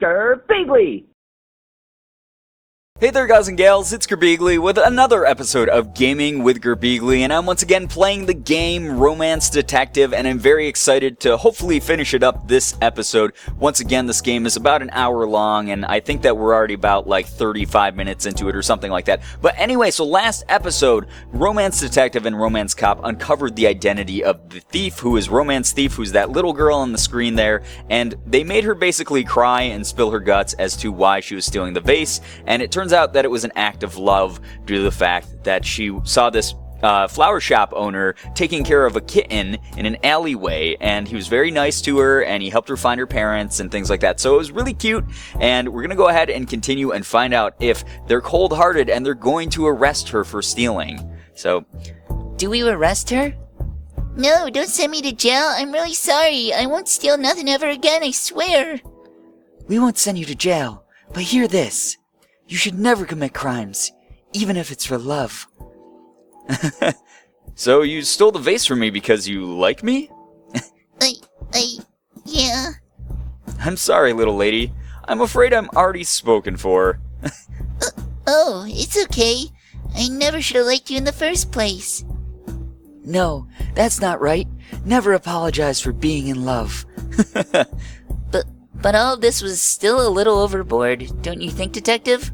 Girbeagly! Hey there guys and gals, it's Girbeagly with another episode of Gaming with Girbeagly, and I'm once again playing the game Romance Detective, and I'm very excited to hopefully finish it up this episode. Once again, this game is about an hour long, and I think that we're already about like 35 minutes into it or something like that. But anyway, so last episode, Romance Detective and Romance Cop uncovered the identity of the thief, who is Romance Thief, who's that little girl on the screen there, and they made her basically cry and spill her guts as to why she was stealing the vase, and it turns out that it was an act of love due to the fact that she saw this flower shop owner taking care of a kitten in an alleyway, and he was very nice to her, and he helped her find her parents and things like that. So it was really cute, and we're gonna go ahead and continue and find out if they're cold-hearted and they're going to arrest her for stealing. So, do we arrest her? No, don't send me to jail. I'm really sorry. I won't steal nothing ever again, I swear. We won't send you to jail, but hear this. You should never commit crimes, even if it's for love. So you stole the vase from me because you like me? Yeah. I'm sorry, little lady. I'm afraid I'm already spoken for. Oh, it's okay. I never should have liked you in the first place. No, that's not right. Never apologize for being in love. But all of this was still a little overboard, don't you think, Detective?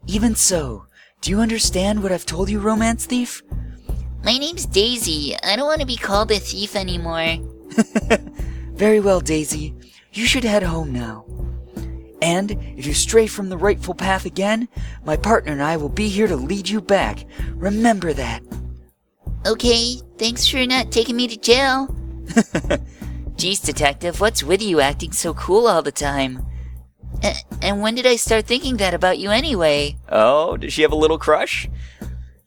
Even so, do you understand what I've told you, Romance Thief? My name's Daisy. I don't want to be called a thief anymore. Very well, Daisy. You should head home now. And if you stray from the rightful path again, my partner and I will be here to lead you back. Remember that. Okay, thanks for not taking me to jail. Geez, Detective, what's with you acting so cool all the time? And when did I start thinking that about you anyway? Oh, does she have a little crush?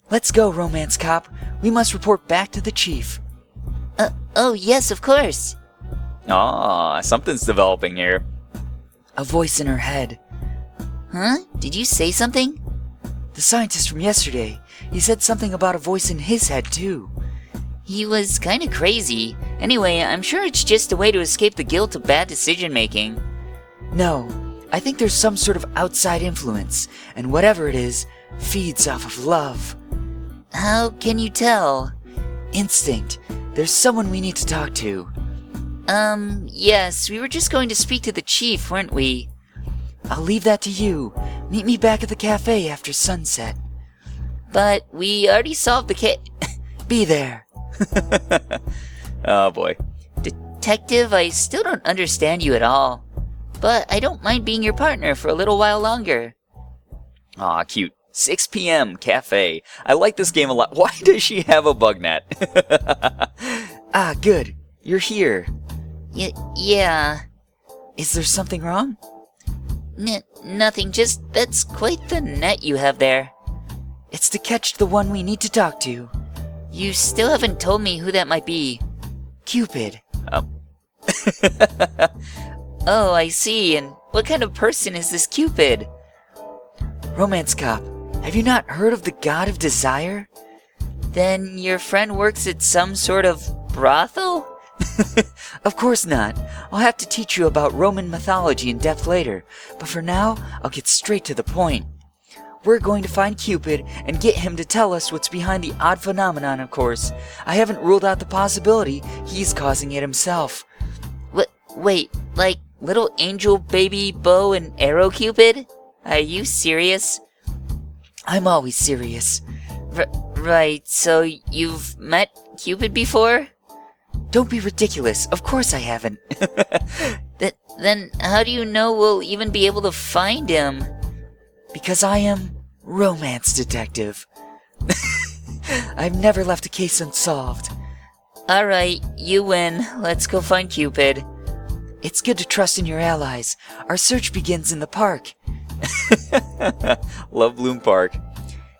Let's go, Romance Cop. We must report back to the chief. Oh, yes, of course. Aw, something's developing here. A voice in her head. Huh? Did you say something? The scientist from yesterday. He said something about a voice in his head, too. He was kinda crazy. Anyway, I'm sure it's just a way to escape the guilt of bad decision-making. No, I think there's some sort of outside influence, and whatever it is, feeds off of love. How can you tell? Instinct. There's someone we need to talk to. Yes, we were just going to speak to the chief, weren't we? I'll leave that to you. Meet me back at the cafe after sunset. But we already solved the Be there. Oh boy. Detective, I still don't understand you at all. But I don't mind being your partner for a little while longer. Aw, cute. 6 p.m. cafe. I like this game a lot. Why does she have a bug net? Ah, good. You're here. Yeah. Is there something wrong? Nothing, just that's quite the net you have there. It's to catch the one we need to talk to. You still haven't told me who that might be. Cupid. Oh, I see. And what kind of person is this Cupid? Romance Cop, have you not heard of the god of desire? Then your friend works at some sort of brothel? Of course not. I'll have to teach you about Roman mythology in depth later, but for now, I'll get straight to the point. We're going to find Cupid and get him to tell us what's behind the odd phenomenon, of course. I haven't ruled out the possibility he's causing it himself. Wait, like little angel baby bow and arrow Cupid? Are you serious? I'm always serious. Right, so you've met Cupid before? Don't be ridiculous. Of course I haven't. Then how do you know we'll even be able to find him? Because I am Romance Detective. I've never left a case unsolved. Alright, you win. Let's go find Cupid. It's good to trust in your allies. Our search begins in the park. Love Bloom Park.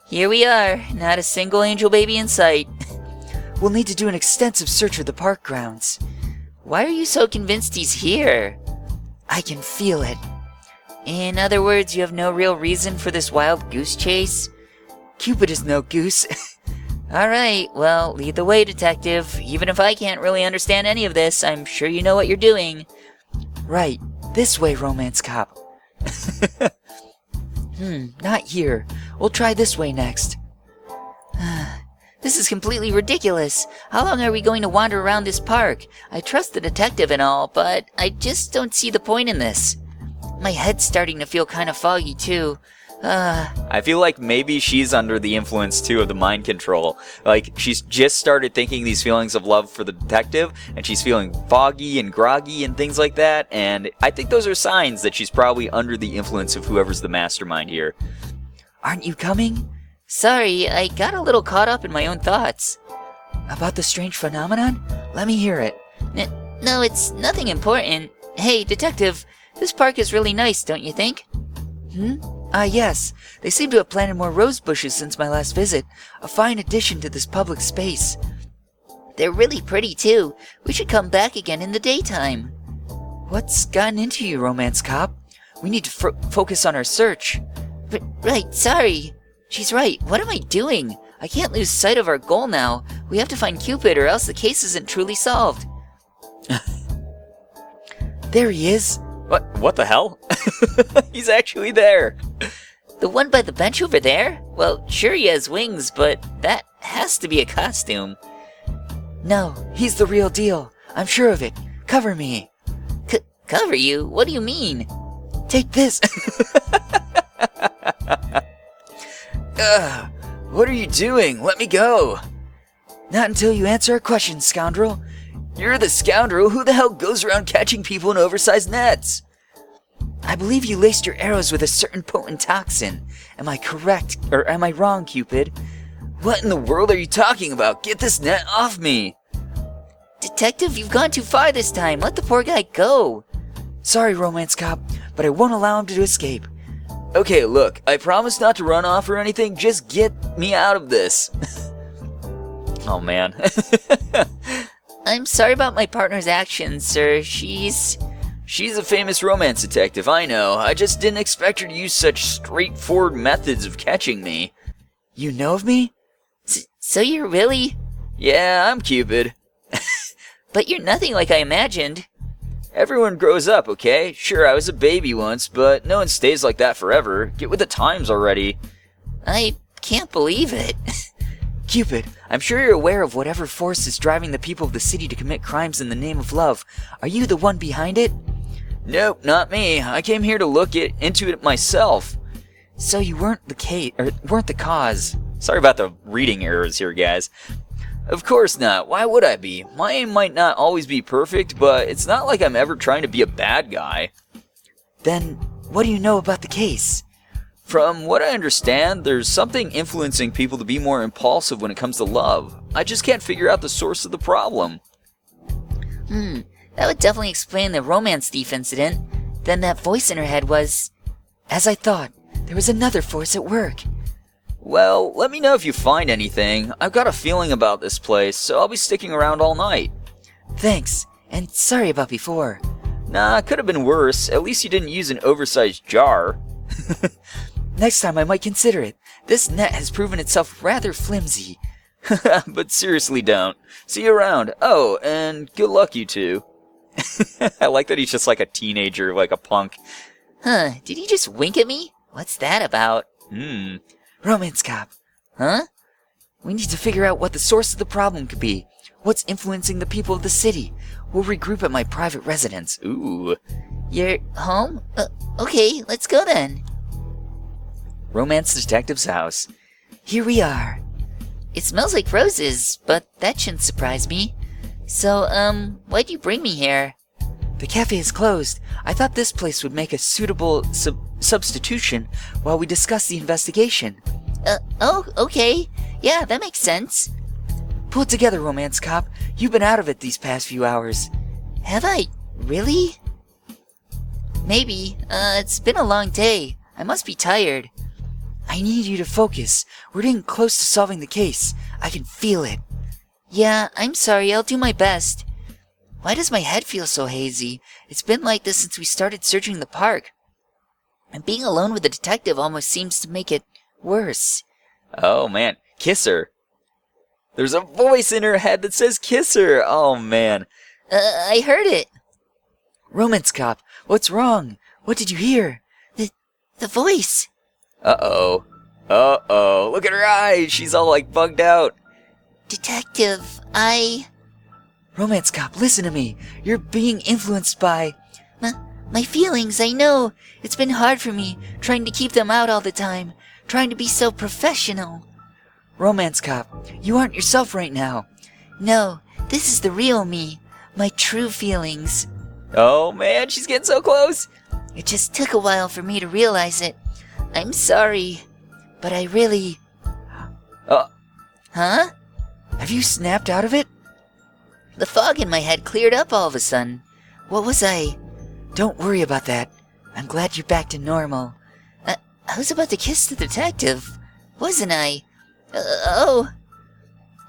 Here we are. Not a single angel baby in sight. We'll need to do an extensive search of the park grounds. Why are you so convinced he's here? I can feel it. In other words, you have no real reason for this wild goose chase? Cupid is no goose. Alright, well, lead the way, Detective. Even if I can't really understand any of this, I'm sure you know what you're doing. Right. This way, romance cop. Not here. We'll try this way next. This is completely ridiculous. How long are we going to wander around this park? I trust the detective and all, but I just don't see the point in this. My head's starting to feel kind of foggy, too. I feel like maybe she's under the influence, too, of the mind control. Like, she's just started thinking these feelings of love for the detective, and she's feeling foggy and groggy and things like that, and I think those are signs that she's probably under the influence of whoever's the mastermind here. Aren't you coming? Sorry, I got a little caught up in my own thoughts. About the strange phenomenon? Let me hear it. No, it's nothing important. Hey, detective, this park is really nice, don't you think? Yes. They seem to have planted more rose bushes since my last visit. A fine addition to this public space. They're really pretty, too. We should come back again in the daytime. What's gotten into you, romance cop? We need to focus on our search. Right, sorry. She's right. What am I doing? I can't lose sight of our goal now. We have to find Cupid or else the case isn't truly solved. There he is. What the hell? He's actually there. The one by the bench over there? Well, sure he has wings, but that has to be a costume. No, he's the real deal. I'm sure of it. Cover me. Cover you? What do you mean? Take this. What are you doing? Let me go. Not until you answer a question, scoundrel. You're the scoundrel. Who the hell goes around catching people in oversized nets? I believe you laced your arrows with a certain potent toxin. Am I correct, or am I wrong, Cupid? What in the world are you talking about? Get this net off me! Detective, you've gone too far this time. Let the poor guy go. Sorry, romance cop, but I won't allow him to escape. Okay, look, I promise not to run off or anything. Just get me out of this. Oh, man. I'm sorry about my partner's actions, sir. She's a famous romance detective, I know. I just didn't expect her to use such straightforward methods of catching me. You know of me? So you're really... Yeah, I'm Cupid. But you're nothing like I imagined. Everyone grows up, okay? Sure, I was a baby once, but no one stays like that forever. Get with the times already. I can't believe it. Cupid, I'm sure you're aware of whatever force is driving the people of the city to commit crimes in the name of love. Are you the one behind it? Nope, not me. I came here to look into it myself. So you weren't the cause. Sorry about the reading errors here, guys. Of course not. Why would I be? My aim might not always be perfect, but it's not like I'm ever trying to be a bad guy. Then, what do you know about the case? From what I understand, there's something influencing people to be more impulsive when it comes to love. I just can't figure out the source of the problem. That would definitely explain the romance thief incident. Then that voice in her head was... As I thought, there was another force at work. Well, let me know if you find anything. I've got a feeling about this place, so I'll be sticking around all night. Thanks, and sorry about before. Nah, could have been worse. At least you didn't use an oversized jar. Next time I might consider it. This net has proven itself rather flimsy. But seriously, don't. See you around. Oh, and good luck, you two. I like that he's just like a teenager, like a punk. Huh, did he just wink at me? What's that about? Romance cop. Huh? We need to figure out what the source of the problem could be. What's influencing the people of the city? We'll regroup at my private residence. Ooh. You're home? Okay, let's go then. Romance detective's house. Here we are. It smells like roses, but that shouldn't surprise me. So, why'd you bring me here? The cafe is closed. I thought this place would make a suitable substitution while we discuss the investigation. Oh, okay. Yeah, that makes sense. Pull it together, romance cop. You've been out of it these past few hours. Have I? Really? Maybe. It's been a long day. I must be tired. I need you to focus. We're getting close to solving the case. I can feel it. Yeah, I'm sorry. I'll do my best. Why does my head feel so hazy? It's been like this since we started searching the park. And being alone with the detective almost seems to make it worse. Oh, man. Kiss her. There's a voice in her head that says kiss her. Oh, man. I heard it. Romance Cop, what's wrong? What did you hear? The voice. Uh-oh. Uh-oh. Look at her eyes. She's all like bugged out. Detective, Romance Cop, listen to me. You're being influenced by... My feelings, I know. It's been hard for me, trying to keep them out all the time. Trying to be so professional. Romance Cop, you aren't yourself right now. No, this is the real me. My true feelings. Oh man, she's getting so close. It just took a while for me to realize it. I'm sorry, but I really... Huh? Have you snapped out of it? The fog in my head cleared up all of a sudden. What was I? Don't worry about that. I'm glad you're back to normal. I was about to kiss the detective, wasn't I? Oh.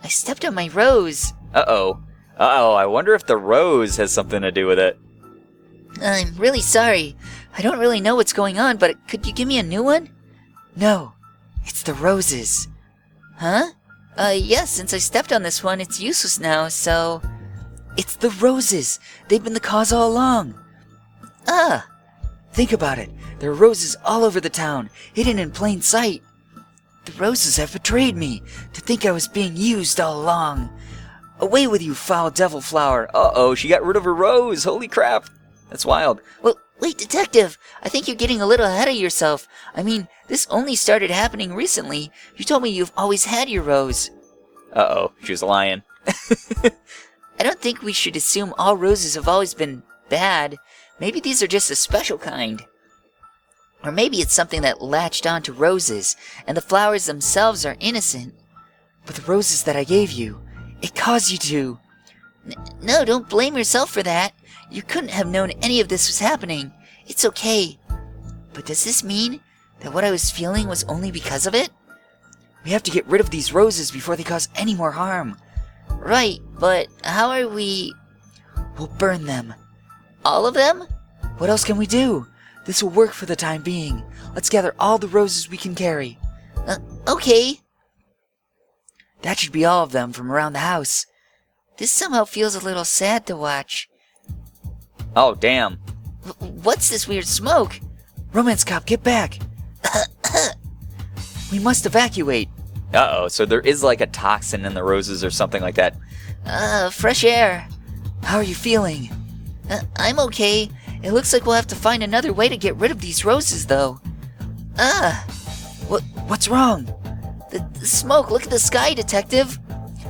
I stepped on my rose. Uh-oh. Uh-oh, I wonder if the rose has something to do with it. I'm really sorry. I don't really know what's going on, but could you give me a new one? No, it's the roses. Huh? Yes, since I stepped on this one, it's useless now, so... It's the roses. They've been the cause all along. Think about it. There are roses all over the town, hidden in plain sight. The roses have betrayed me, to think I was being used all along. Away with you, foul devil flower. Uh-oh, she got rid of her rose. Holy crap. That's wild. Well, wait, Detective. I think you're getting a little ahead of yourself. I mean, this only started happening recently. You told me you've always had your rose. Uh-oh, she was lying. I don't think we should assume all roses have always been bad. Maybe these are just a special kind. Or maybe it's something that latched onto roses, and the flowers themselves are innocent. But the roses that I gave you, it caused you to... No, don't blame yourself for that. You couldn't have known any of this was happening. It's okay. But does this mean that what I was feeling was only because of it? We have to get rid of these roses before they cause any more harm. Right, but how are we... We'll burn them. All of them? What else can we do? This will work for the time being. Let's gather all the roses we can carry. Okay. That should be all of them from around the house. This somehow feels a little sad to watch. Oh, damn. What's this weird smoke? Romance Cop, get back. We must evacuate. Uh-oh, so there is like a toxin in the roses or something like that. Fresh air. How are you feeling? I'm okay. It looks like we'll have to find another way to get rid of these roses, though. What's wrong? The smoke. Look at the sky, Detective.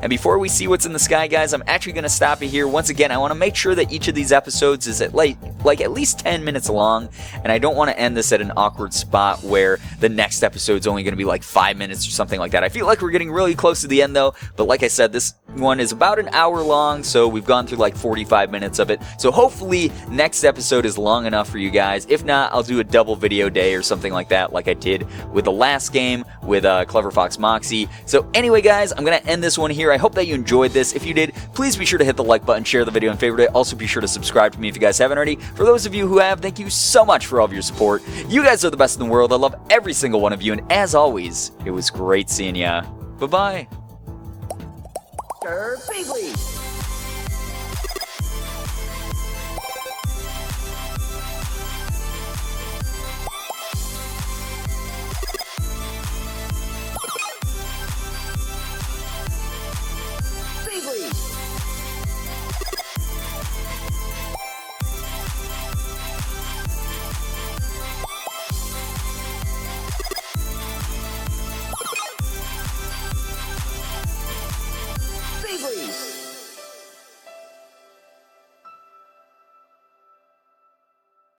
And before we see what's in the sky, guys, I'm actually going to stop it here. Once again, I want to make sure that each of these episodes is at at least 10 minutes long, and I don't want to end this at an awkward spot where the next episode's only going to be like 5 minutes or something like that. I feel like we're getting really close to the end, though, but like I said, this one is about an hour long, so we've gone through like 45 minutes of it. So hopefully, next episode is long enough for you guys. If not, I'll do a double video day or something like that, like I did with the last game with Clever Fox Moxie. So anyway, guys, I'm going to end this one here. I hope that you enjoyed this. If you did, please be sure to hit the like button, share the video, and favorite it. Also, be sure to subscribe to me if you guys haven't already. For those of you who have, thank you so much for all of your support. You guys are the best in the world. I love every single one of you, and as always, it was great seeing ya. Bye-bye. Girbeagly.